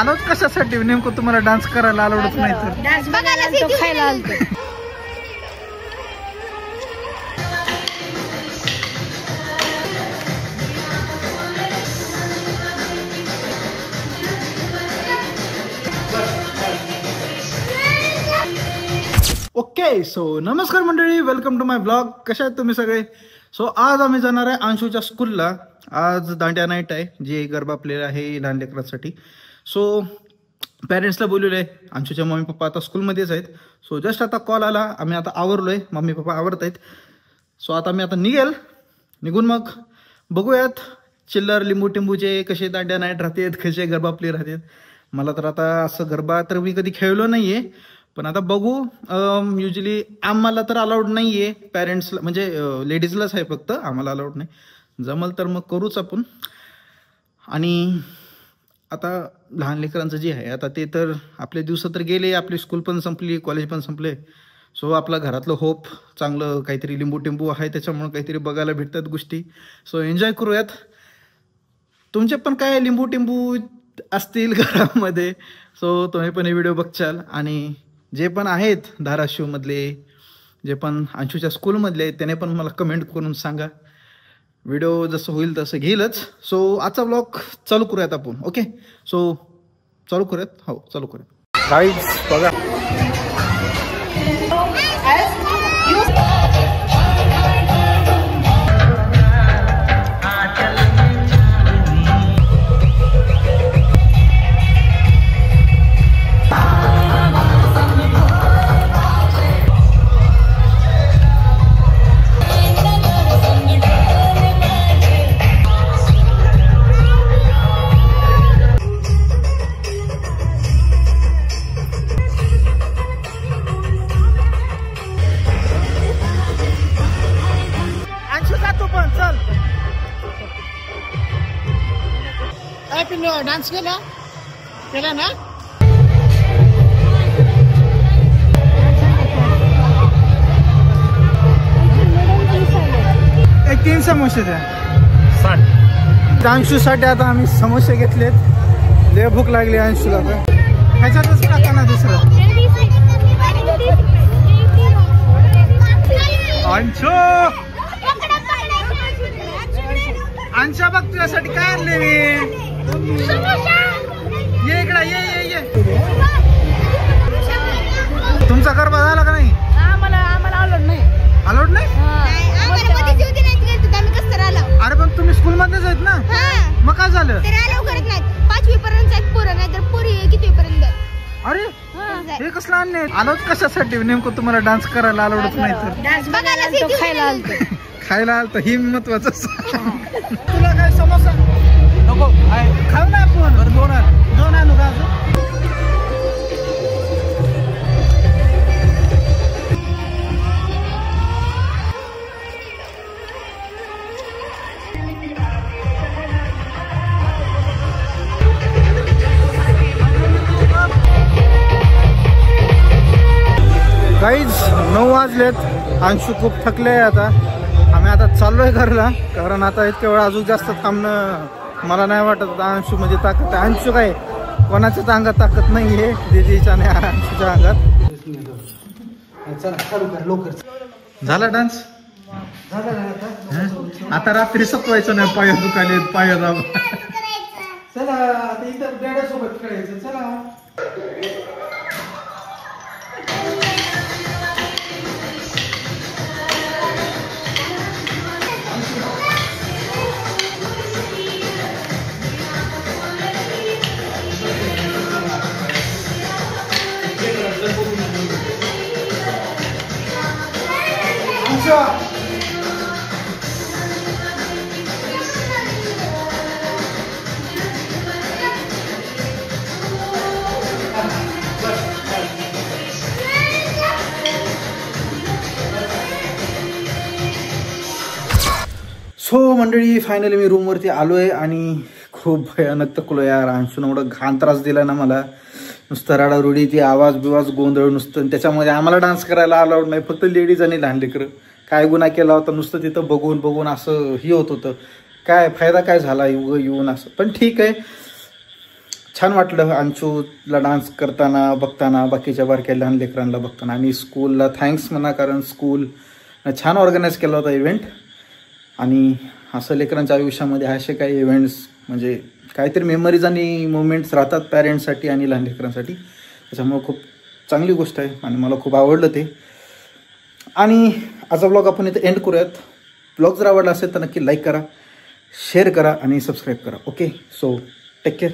आलोच कशासाठी? नेमकं तुम्हाला डान्स करायला आवडत नाही तर डान्स बघायला आलतो, खायला आलतो. ओके सो नमस्कार मंडळी, वेलकम टू माय ब्लॉग. कशा आहेत तुम्ही सगळे? सो आज आम्ही जाणार आहे अंशूच्या स्कूलला. आज दांडिया नाईट आहे, जी गरबा प्ले आहे लहान लेकरांसाठी. सो पॅरेंट्सला बोलवलं आहे. अंशूच्या मम्मी पप्पा आता स्कूलमध्येच आहेत. सो जस्ट आता कॉल आला, आम्ही आता आवरलो आहे, मम्मी पप्पा आवरत आहेत. सो आता मी आता निघून मग बघूयात चिल्लर लिंबू टिंबूचे कसे दांडिया नाईट राहतात, कसे गरबा प्ले राहतात. मला तर आता असं गरबा तर मी कधी खेळलो नाही आहे, पण आता बघू. युजली आम्हाला तर अलाउड नाही आहे, पॅरेंट्सला म्हणजे लेडीजलाच आहे फक्त, आम्हाला अलाउड नाही. जमल तर मग करूच आपण. आणि आता लहान लेकरांचं जे आहे आता ते तर आपले दिवस तर गेले, आपली स्कूल पण संपली, कॉलेज पण संपले. सो आपला घरातलं होप चांगलं काहीतरी लिंबू टिंबू आहे, त्याच्यामुळे काहीतरी बघायला भेटतात गोष्टी. सो एन्जॉय करूयात. तुमचे पण काय लिंबू टिंबू असतील घरामध्ये, सो तुम्ही पण हे व्हिडिओ बघचाल. आणि जे पण आहेत धाराशिवमधले, जे पण अंशूच्या स्कूलमधले, त्याने पण मला कमेंट करून सांगा. व्हिडिओ जसं होईल तसं घेईलच. सो आजचा ब्लॉग चालू करूयात आपण. ओके, सो चालू करूयात. हो, चालू करूयात. गाईज बघा, डान्स केला ना. एक 3 समोसे द्या. अंशूसाठी आता आम्ही समोसे घेतलेत. लय भूक लागली अंशूला, तर ह्याच्यातच टाका ना दुसरं. अंशा बघ, तुझ्यासाठी काय आणले मी. ये इकडे, ये. तुमचा गरबा झाला का नाही? आम्हाला अलाउड नाही. अलाउड नाही? अरे पण तुम्ही स्कूल मध्येच आहेत ना, मग काय झालं? 5वी पर्यंत पोरं नाही तर पोरी किती पर्यंत. अरे हे कसलं आणले? अलाउड कशासाठी? नेमकं तुम्हाला डान्स करायला अलाउडच नाही तर डान्स बघायला आलतो, खायला आलतो. खायला आलतं, ही महत्वाचं. तुला काय समोसा नको? खाऊ ना आपण. दोन आणू का अजून? गाईज 9 वाजलेत. अंशू खूप थकले आहे आता. आम्ही आता चाललोय घरला, कारण आता इतक्या वेळ अजून जास्त थांबणं मला नाही वाटत. अंशू म्हणजे ताकद आहे. अंशू काय कोणाच्याच अंगात ताकद नाही आहे, दीदीच्या आणि अंशूच्या अंगात. झाला डान्स? आता रात्री सपवायचं नाही, पाय दुखाले, पाय दाब. चला आता इथं डॅडासोबत खेळायचं. चला सो मंडळी, फायनली मी रूमवरती आलो आहे आणि खूप भयानक थकलो यार. अंशून एवढं घाण त्रास दिला ना मला, नुसतं रडारुडी, ती आवाज बिवाज गोंधळ नुसतं. त्याच्यामध्ये आम्हाला डान्स करायला अलाउड नाही, फक्त लेडीज आणि लहान लेकरं. काय गुन्हा केला होता, नुसतं तिथं बघून असं ही होत होतं. काय फायदा काय झाला येऊन असं. पण ठीक आहे, छान वाटलं अंशूला डान्स करताना बघताना, बाकीच्या बारक्या लहान लेकरांना बघताना. आणि स्कूलला थँक्स म्हणा, कारण स्कूल छान ऑर्गनाईज केला होता इव्हेंट. आणि असं लेकरांच्या आयुष्यामध्ये असे काही इव्हेंट्स म्हणजे काहीतरी मेमरीज आणि मोमेंट्स राहतात पॅरेंट्ससाठी आणि लहान लेकरांसाठी. त्याच्यामुळं खूप चांगली गोष्ट आहे आणि मला खूप आवडलं ते. आणि आजचा ब्लॉग आपण इथे एंड करूयात. ब्लॉग जर आवडला असेल तर नक्की लाईक करा, शेअर करा आणि सबस्क्राईब करा. Okay, so take care.